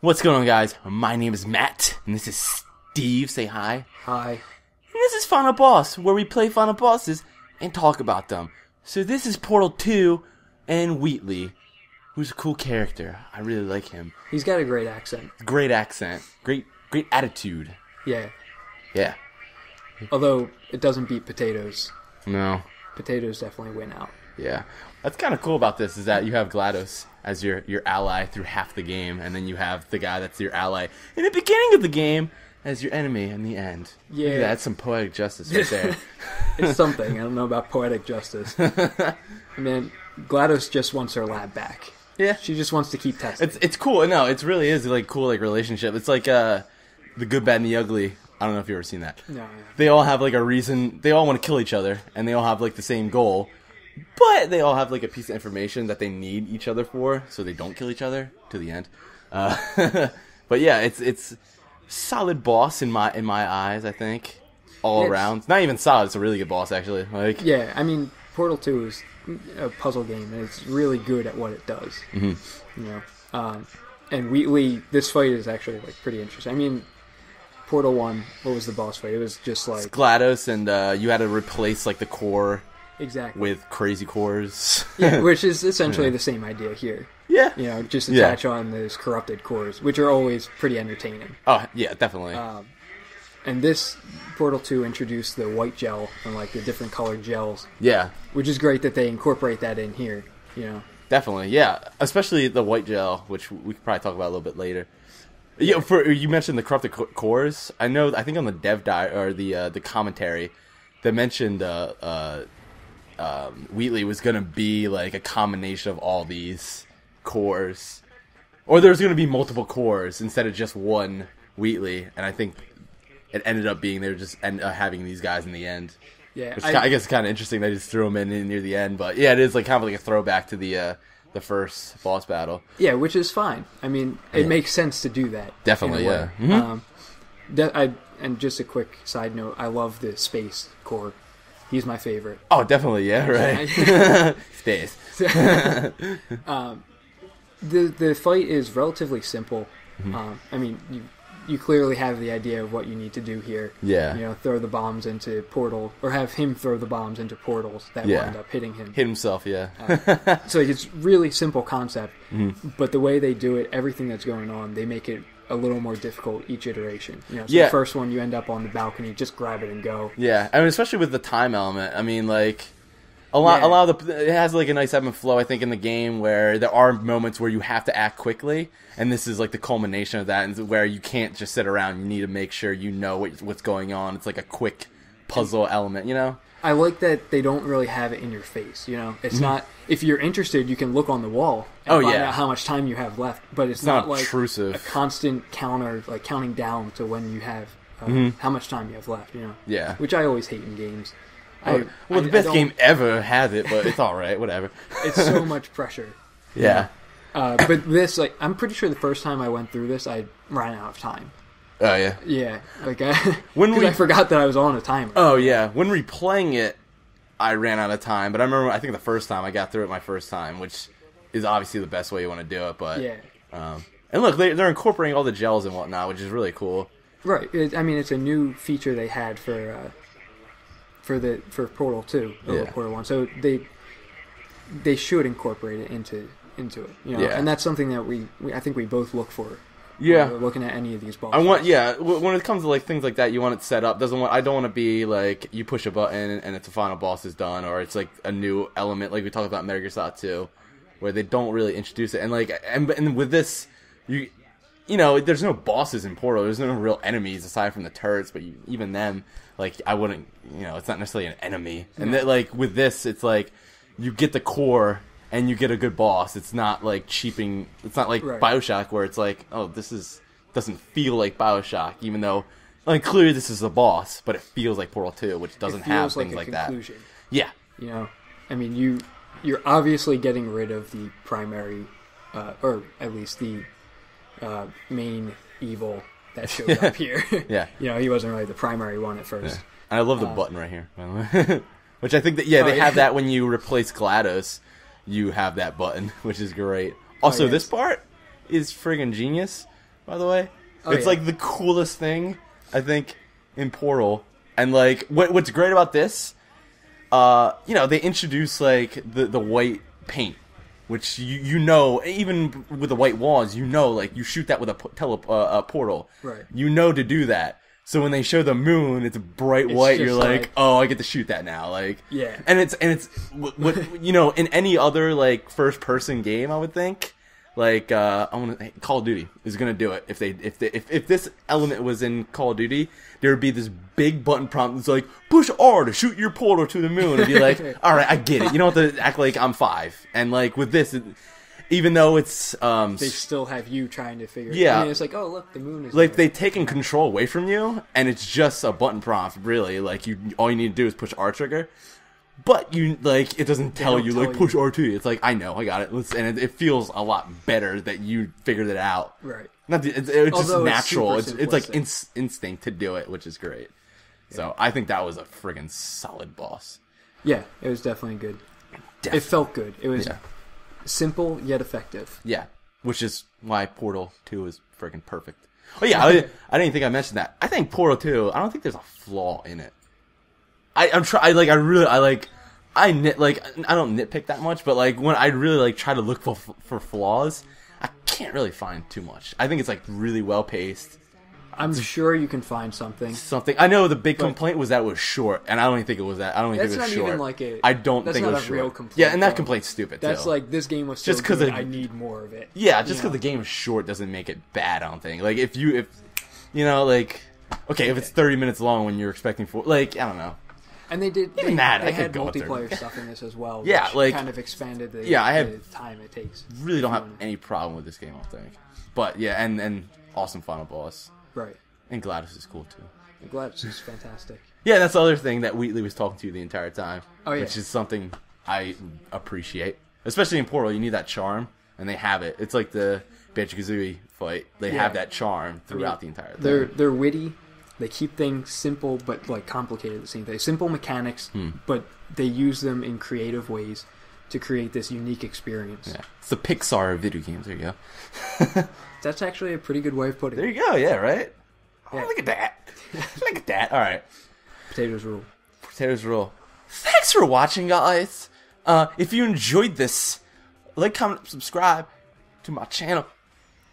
What's going on, guys? My name is Matt, and this is Steve. Say hi. Hi. And this is Final Boss, where we play Final Bosses and talk about them. So this is Portal 2 and Wheatley, who's a cool character. I really like him. He's got a great accent. Great accent. Great attitude. Yeah. Yeah. Although, it doesn't beat Potatoes. No. Potatoes definitely win out. Yeah. That's kind of cool about this, is that you have GLaDOS as your ally through half the game, and then you have the guy that's your ally in the beginning of the game as your enemy in the end. Yeah. That's some poetic justice right there. It's something. I don't know about poetic justice. I mean, GLaDOS just wants her lab back. Yeah. She just wants to keep testing. It's cool. No, it really is like cool like relationship. It's like the good, bad, and the ugly. I don't know if you've ever seen that. No. Yeah. They all have like a reason. They all want to kill each other, and they all have like the same goal. But they all have like a piece of information that they need each other for, so they don't kill each other to the end. But yeah, it's solid boss in my eyes. I think all around. Not even solid. It's a really good boss actually. Like Yeah, I mean, Portal 2 is a puzzle game, and it's really good at what it does. Mm-hmm. You know, and Wheatley, this fight is actually like pretty interesting. I mean, Portal 1, what was the boss fight? It was just like GLaDOS, and you had to replace like the core. Exactly. With crazy cores. Yeah, which is essentially the same idea here. Yeah. You know, just attach on those corrupted cores, which are always pretty entertaining. Oh, yeah, definitely. And this Portal 2 introduced the white gel and like the different colored gels. Yeah. Which is great that they incorporate that in here, you know. Definitely, yeah. Especially the white gel, which we could probably talk about a little bit later. Yeah, you mentioned the corrupted cores. I think on the dev diary or the commentary, they mentioned Wheatley was going to be like a combination of all these cores. Or there was going to be multiple cores instead of just one Wheatley. And I think it ended up being they were just having these guys in the end. Yeah, Which I guess is kind of interesting. They just threw them in near the end. But yeah, it is like kind of like a throwback to the first boss battle. Yeah, which is fine. I mean, it makes sense to do that. Definitely, yeah. Mm-hmm. And just a quick side note, I love the space core. He's my favorite. Oh, definitely, yeah, right. Space. The fight is relatively simple. Mm-hmm. I mean, you clearly have the idea of what you need to do here. Yeah. You know, throw the bombs into portal, or have him throw the bombs into portals that wind up hitting him. Hit himself, yeah. So it's really simple concept, mm-hmm. but the way they do it, everything that's going on, they make it a little more difficult each iteration. You know, so the first one you end up on the balcony, just grab it and go. Yeah, I mean, especially with the time element. I mean, like a lot of it has like a nice ebb and flow. I think in the game where there are moments where you have to act quickly, and this is like the culmination of that, and where you can't just sit around. You need to make sure you know what's going on. It's like a quick puzzle element, you know. I like that they don't really have it in your face, you know? It's not... If you're interested, you can look on the wall and find out how much time you have left, but it's not like intrusive. A constant counter, like counting down to when you have... how much time you have left, you know? Yeah. Which I always hate in games. The best game ever has it, but it's alright, whatever. It's so much pressure. Yeah. But this, like, I'm pretty sure the first time I went through this, I ran out of time. Oh, yeah. Yeah. Like, I forgot that I was on a timer. Oh, yeah. When replaying it, I ran out of time. But I remember, I think the first time, I got through it my first time, which is obviously the best way you want to do it. But yeah. And look, they're incorporating all the gels and whatnot, which is really cool. Right. I mean, it's a new feature they had for Portal 2 over Portal 1. So they should incorporate it into it. You know? Yeah. And that's something that I think we both look for. Yeah, looking at any of these balls. When it comes to like things like that, you want it set up. I don't want to be like you push a button and it's a final boss is done, or it's like a new element like we talked about in Metal Gear Solid 2, where they don't really introduce it. And like and with this, you know, there's no bosses in Portal. There's no real enemies aside from the turrets, but even them, like I wouldn't, you know, it's not necessarily an enemy. And then, like with this, it's like you get the core. And you get a good boss. It's not like cheaping. It's not like BioShock where it's like, oh, doesn't feel like BioShock, even though, like, clearly this is a boss, but it feels like Portal 2, which doesn't have things like that. Yeah. You know, I mean, you're obviously getting rid of the primary, or at least the main evil that showed up here. Yeah. You know, he wasn't really the primary one at first. Yeah. And I love the button right here, by the way. Which I think that, they have that when you replace GLaDOS. You have that button, which is great. Also, this part is friggin' genius. by the way. Oh, it's yeah. like the coolest thing, I think, in Portal. And like what's great about this, they introduce like the white paint, which you know, even with the white walls, like you shoot that with a portal. Right. You know to do that. So when they show the moon, it's bright white. You're like, oh, I get to shoot that now. Like, yeah. And it's what in any other like first person game, I would think. Like Call of Duty is gonna do it if this element was in Call of Duty, there would be this big button prompt that's like push R to shoot your portal to the moon and be like, all right, I get it. You don't have to act like I'm 5. And like with this, even though it's they still have you trying to figure. Yeah, I mean, it's like, oh look, the moon is like there. they've taken control away from you, and it's just a button prompt. Really, like all you need to do is push R trigger. But it doesn't tell you like push R2. It's like, I know, I got it. And it feels a lot better that you figured it out. Right. It's just natural. It's like instinct to do it, which is great. Yeah. So I think that was a friggin' solid boss. Yeah, it was definitely good. It felt good. It was simple yet effective. Yeah, which is why Portal 2 is friggin' perfect. Oh yeah, I didn't think I mentioned that. I think Portal 2, I don't think there's a flaw in it. I don't nitpick that much, but like when I really like try to look for flaws, I can't really find too much. I think it's like really well paced. I'm sure you can find something. I know the big complaint was that it was short, and I don't even think it was that. I don't even think it was short. Even like I don't think it was short. That's not a real complaint. Yeah, and that complaint's stupid too. That's like, this game was so just good, I need more of it. Yeah, just because the game is short doesn't make it bad, I don't think. Like if it's 30 minutes long when you're expecting I don't know. And they had multiplayer stuff in this as well. Yeah, which like kind of expanded the time it takes. Really don't have any problem with this game, I think. But yeah, and awesome final boss. Right. And GLaDOS is cool too. And GLaDOS is fantastic. Yeah, that's the other thing that Wheatley was talking to you the entire time. Oh yeah. Which is something I appreciate, especially in Portal. You need that charm, and they have it. It's like the Banjo-Kazooie fight. They have that charm throughout the entire thing. They're witty. They keep things simple but like complicated at the same time. Simple mechanics, but they use them in creative ways to create this unique experience. Yeah. It's the Pixar of video games. There you go. That's actually a pretty good way of putting it. There you go. Yeah, right? Yeah. Oh, look at that. Look at that. All right. Potatoes rule. Potatoes rule. Thanks for watching, guys. If you enjoyed this, like, comment, subscribe to my channel.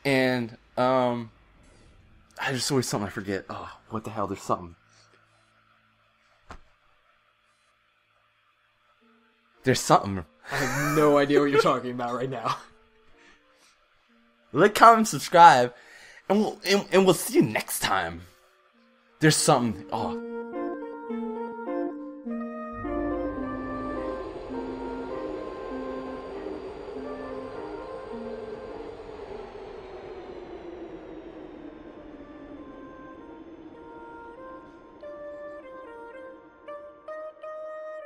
And, there's always something I forget. Oh, what the hell? There's something. There's something. I have no idea what you're talking about right now. Like, comment, subscribe, and we'll see you next time. There's something. Oh.